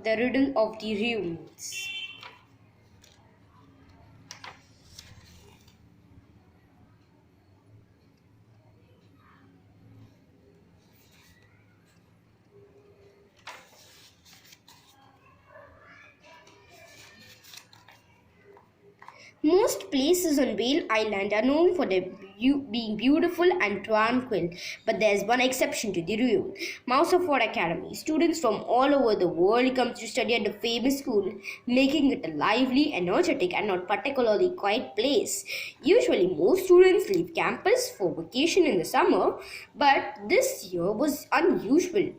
The Riddle of the Ruins. Most places on Whale Island are known for their being beautiful and tranquil, but there's one exception to the rule. Mouseford Academy. Students from all over the world come to study at the famous school, making it a lively, energetic, and not particularly quiet place. Usually, most students leave campus for vacation in the summer, but this year was unusual.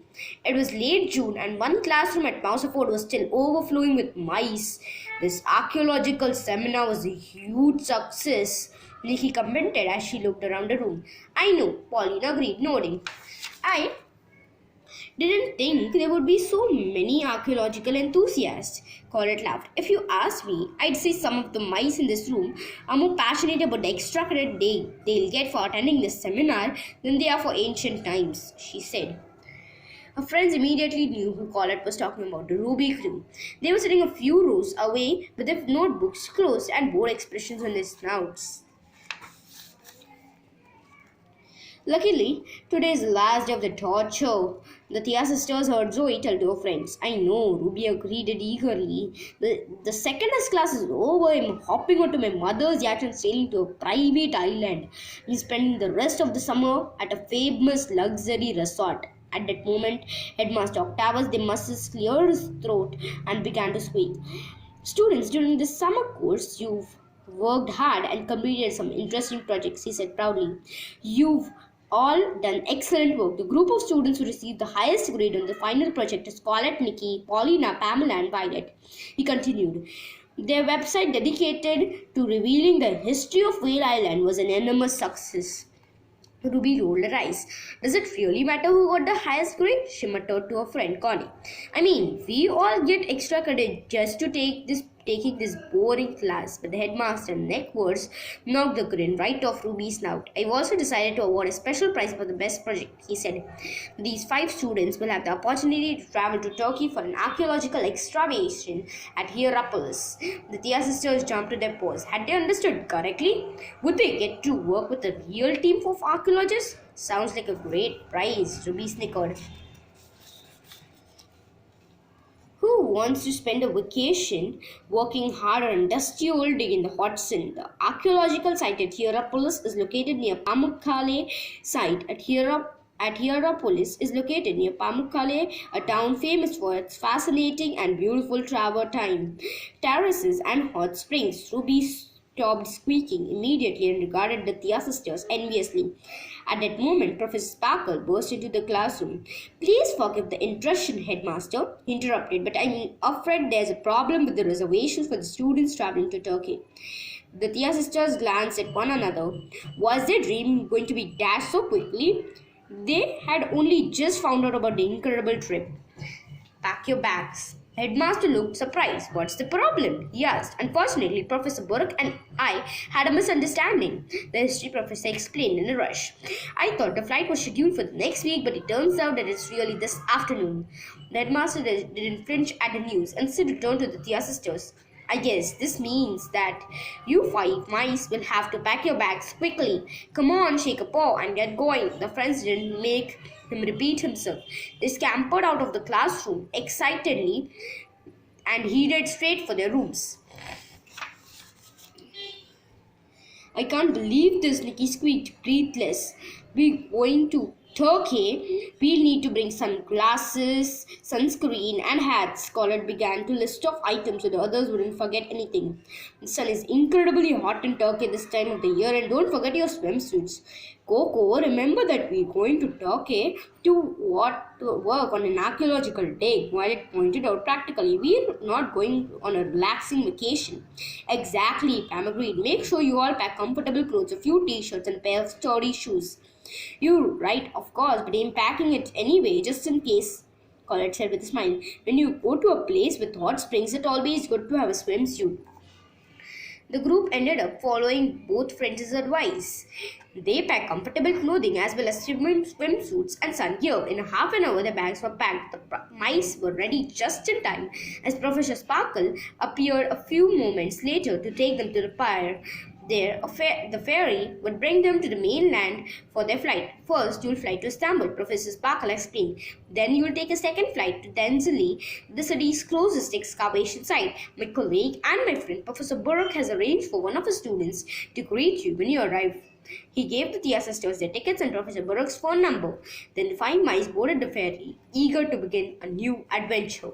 It was late June, and one classroom at Mouseford was still overflowing with mice. This archaeological seminar was a huge success, Nikki commented as she looked around the room. I know, Pauline agreed, nodding. I didn't think there would be so many archaeological enthusiasts. Colette laughed. If you ask me, I'd say some of the mice in this room are more passionate about the extra credit they'll get for attending this seminar than they are for ancient times, she said. Her friends immediately knew who Colette was talking about, the Ruby crew. They were sitting a few rows away with their notebooks closed and bored expressions on their snouts. Luckily, today is the last day of the torture. The Tia sisters heard Zoe tell to her friends. I know, Ruby agreed eagerly. The second class is over. I'm hopping onto my mother's yacht and sailing to a private island. We're spending the rest of the summer at a famous luxury resort. At that moment, Headmaster Octavius de Mussis cleared his throat and began to speak. Students, during this summer course, you've worked hard and completed some interesting projects, he said proudly. You've all done excellent work. The group of students who received the highest grade on the final project is Colette, Nikki, Paulina, Pamela, and Violet. He continued. Their website dedicated to revealing the history of Whale Island was an enormous success. Ruby rolled her eyes. Does it really matter who got the highest grade? She muttered to her friend Connie. I mean, we all get extra credit just to taking this boring class, but the headmaster neckwards knocked the grin right off Ruby's snout. I've also decided to award a special prize for the best project, he said. These 5 students will have the opportunity to travel to Turkey for an archaeological excavation at Hierapolis. The Tia sisters jumped to their paws. Had they understood correctly? Would they get to work with a real team of archaeologists? Sounds like a great prize, Ruby snickered. Who wants to spend a vacation working hard on a dusty old dig in the hot sun? The archaeological site at Hierapolis is located near Pamukkale Hierapolis is located near Pamukkale, a town famous for its fascinating and beautiful travertine terraces and hot springs. Ruby stopped squeaking immediately and regarded the Tia sisters enviously. At that moment, Professor Sparkle burst into the classroom. Please forgive the intrusion, headmaster, he interrupted, but I'm afraid there's a problem with the reservations for the students traveling to Turkey. The Tia sisters glanced at one another. Was their dream going to be dashed so quickly? They had only just found out about the incredible trip. Pack your bags. Headmaster looked surprised. What's the problem? He asked. Unfortunately, Professor Burke and I had a misunderstanding, the history professor explained in a rush. I thought the flight was scheduled for the next week, but it turns out that it's really this afternoon. The headmaster didn't flinch at the news. Instead, turned to the Tia sisters. I guess this means that you 5 mice will have to pack your bags quickly. Come on, shake a paw and get going. The friends didn't make him repeat himself. They scampered out of the classroom excitedly and headed straight for their rooms. I can't believe this, Nikki squeaked, breathless. We're going to Turkey. We'll need to bring sunglasses, sunscreen, and hats. Colette began to list off items so the others wouldn't forget anything. The sun is incredibly hot in Turkey this time of the year, and don't forget your swimsuits. Coco, remember that we're going to Turkey to work on an archaeological dig. While it pointed out practically, we're not going on a relaxing vacation. Exactly, Pam agreed. Make sure you all pack comfortable clothes, a few t-shirts, and a pair of sturdy shoes. You're right, of course, but I'm packing it anyway, just in case, Colette said with a smile. When you go to a place with hot springs, it's always good to have a swimsuit. The group ended up following both friends' advice. They packed comfortable clothing as well as swimsuits and sun gear. In half an hour, the bags were packed. The mice were ready just in time as Professor Sparkle appeared a few moments later to take them to the pier. There, the ferry would bring them to the mainland for their flight. First, you'll fly to Istanbul, Professor Sparkle explained. Then you'll take a second flight to Denizli, the city's closest excavation site. My colleague and my friend Professor Burke has arranged for one of his students to greet you when you arrive. He gave the Tia sisters their tickets and Professor Burke's phone number. Then the 5 mice boarded the ferry, eager to begin a new adventure.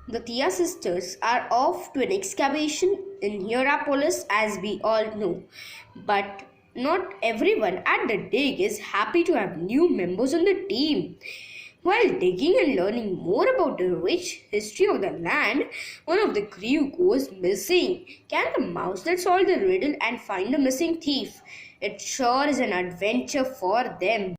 The Tia sisters are off to an excavation in Hierapolis, as we all know. But not everyone at the dig is happy to have new members on the team. While digging and learning more about the rich history of the land, one of the crew goes missing. Can the mouselet solve the riddle and find the missing thief? It sure is an adventure for them.